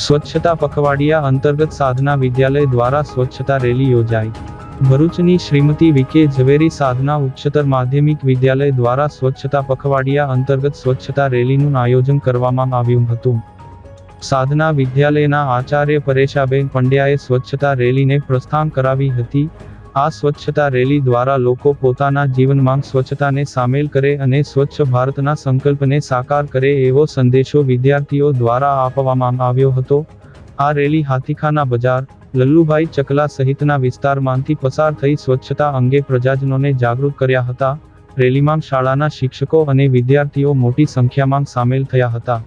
સ્વચ્છતા પખવાડિયા અંતર્ગત સાધના વિદ્યાલય દ્વારા સ્વચ્છતા રેલી યોજાઈ। ભરૂચની શ્રીમતી વીકે ઝવેરી સાધના ઉચ્ચતર માધ્યમિક વિદ્યાલય દ્વારા સ્વચ્છતા પખવાડિયા અંતર્ગત સ્વચ્છતા રેલીનું આયોજન કરવામાં આવ્યું હતું। સાધના વિદ્યાલયના આચાર્ય પરેશાબેન પંડ્યાએ સ્વચ્છતા રેલીને પ્રસ્થાન કરાવી હતી। આ સ્વચ્છતા રેલી દ્વારા લોકો પોતાના જીવનમાં સ્વચ્છતાને સામેલ કરે અને સ્વચ્છ ભારતના સંકલ્પને સાકાર કરે એવો સંદેશો વિદ્યાર્થીઓ દ્વારા આપવામાં આવ્યો હતો। આ રેલી હાથીખાના બજાર, લલ્લુભાઈ ચકલા સહિતના વિસ્તારમાંથી પસાર થઈ સ્વચ્છતા અંગે પ્રજાજનોને જાગૃત કર્યા હતા। રેલીમાં શાળાના શિક્ષકો અને વિદ્યાર્થીઓ મોટી સંખ્યામાં સામેલ થયા હતા।